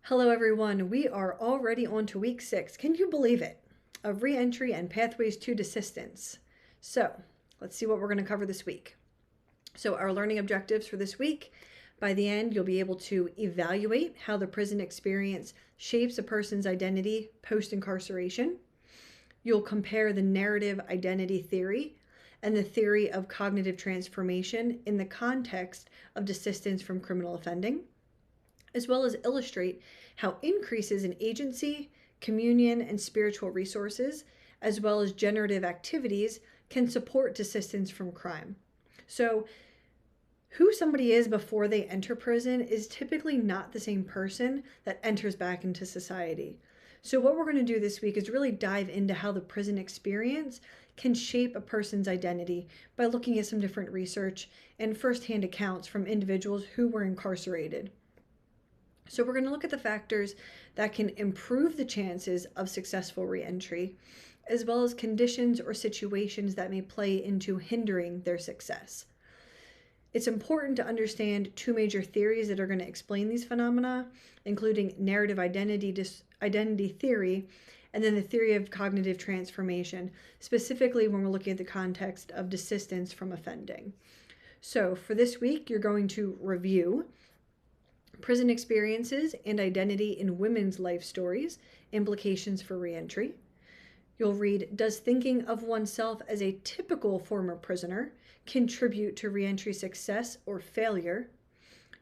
Hello everyone, we are already on to week 6. Can you believe it? Of reentry and pathways to desistance. So let's see what we're going to cover this week. So our learning objectives for this week, by the end you'll be able to evaluate how the prison experience shapes a person's identity post-incarceration. You'll compare the narrative identity theory and the theory of cognitive transformation in the context of desistance from criminal offending, as well as illustrate how increases in agency, communion, and spiritual resources, as well as generative activities, can support desistance from crime. So, who somebody is before they enter prison is typically not the same person that enters back into society. So, what we're going to do this week is really dive into how the prison experience can shape a person's identity by looking at some different research and firsthand accounts from individuals who were incarcerated. So we're going to look at the factors that can improve the chances of successful reentry, as well as conditions or situations that may play into hindering their success. It's important to understand two major theories that are going to explain these phenomena, including narrative identity theory, and then the theory of cognitive transformation, specifically when we're looking at the context of desistance from offending. So for this week, you're going to review prison experiences and identity in women's life stories, implications for reentry. You'll read, does thinking of oneself as a typical former prisoner contribute to reentry success or failure?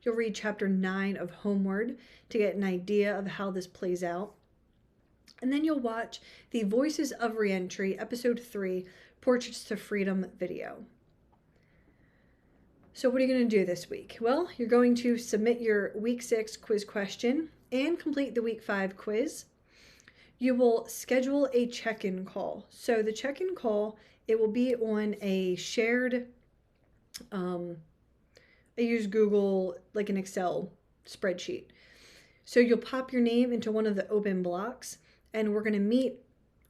You'll read chapter 9 of Homeward to get an idea of how this plays out. And then you'll watch the Voices of Reentry, episode 3, Portraits to Freedom video. So what are you going to do this week? Well, you're going to submit your week 6 quiz question and complete the week 5 quiz. You will schedule a check-in call. So the check-in call, it will be on a shared, I use Google, like an Excel spreadsheet. So you'll pop your name into one of the open blocks, and we're going to meet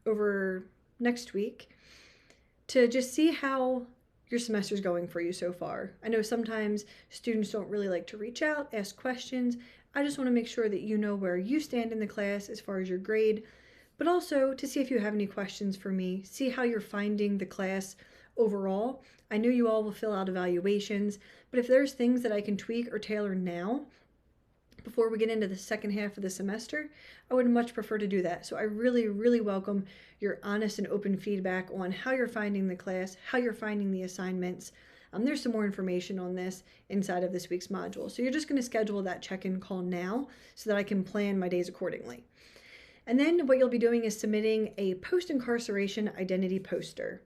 over next week to just see how your semester's going for you so far. I know sometimes students don't really like to reach out, ask questions. I just want to make sure that you know where you stand in the class as far as your grade, but also to see if you have any questions for me, see how you're finding the class overall. I know you all will fill out evaluations, but if there's things that I can tweak or tailor now before we get into the second half of the semester, I would much prefer to do that. So I really, really welcome your honest and open feedback on how you're finding the class, how you're finding the assignments. There's some more information on this inside of this week's module. So you're just going to schedule that check-in call now so that I can plan my days accordingly. And then what you'll be doing is submitting a post-incarceration identity poster.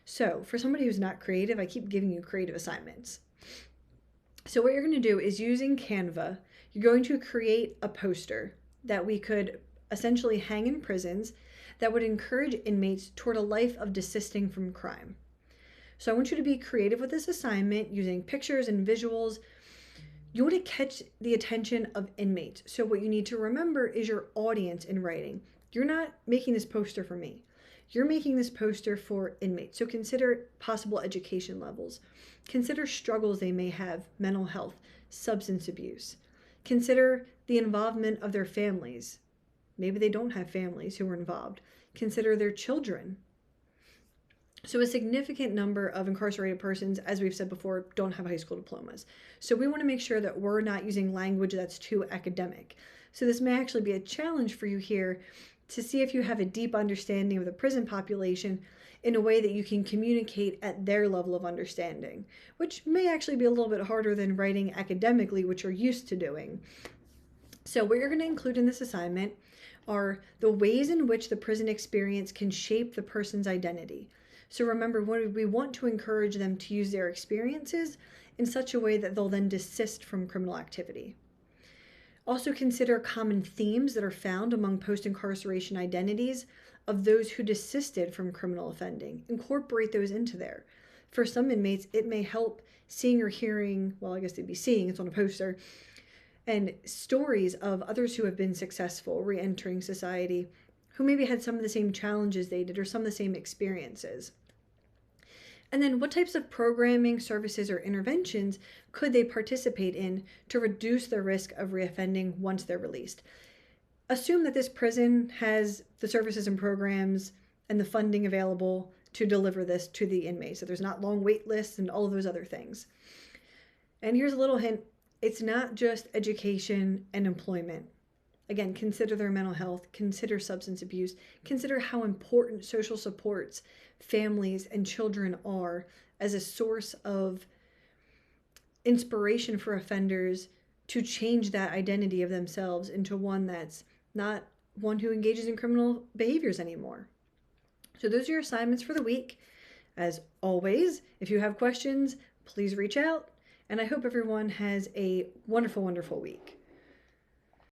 So for somebody who's not creative, I keep giving you creative assignments. So what you're going to do is, using Canva, you're going to create a poster that we could essentially hang in prisons that would encourage inmates toward a life of desisting from crime. So I want you to be creative with this assignment using pictures and visuals. You want to catch the attention of inmates. So what you need to remember is your audience in writing. You're not making this poster for me. You're making this poster for inmates. So consider possible education levels. Consider struggles they may have, mental health, substance abuse. Consider the involvement of their families. Maybe they don't have families who are involved. Consider their children. So a significant number of incarcerated persons, as we've said before, don't have high school diplomas. So we want to make sure that we're not using language that's too academic. So this may actually be a challenge for you here to see if you have a deep understanding of the prison population in a way that you can communicate at their level of understanding, which may actually be a little bit harder than writing academically, which you're used to doing. So what you're going to include in this assignment are the ways in which the prison experience can shape the person's identity. So remember, we want to encourage them to use their experiences in such a way that they'll then desist from criminal activity. Also consider common themes that are found among post-incarceration identities of those who desisted from criminal offending. Incorporate those into there. For some inmates, it may help seeing or hearing, well, I guess they'd be seeing, it's on a poster, and stories of others who have been successful re-entering society, who maybe had some of the same challenges they did or some of the same experiences. And then what types of programming, services, or interventions could they participate in to reduce their risk of reoffending once they're released? Assume that this prison has the services and programs and the funding available to deliver this to the inmates. So there's not long wait lists and all of those other things. And here's a little hint. It's not just education and employment. Again, consider their mental health, consider substance abuse, consider how important social supports, families, and children are as a source of inspiration for offenders to change that identity of themselves into one that's not one who engages in criminal behaviors anymore. So those are your assignments for the week. As always, if you have questions, please reach out. And I hope everyone has a wonderful, wonderful week.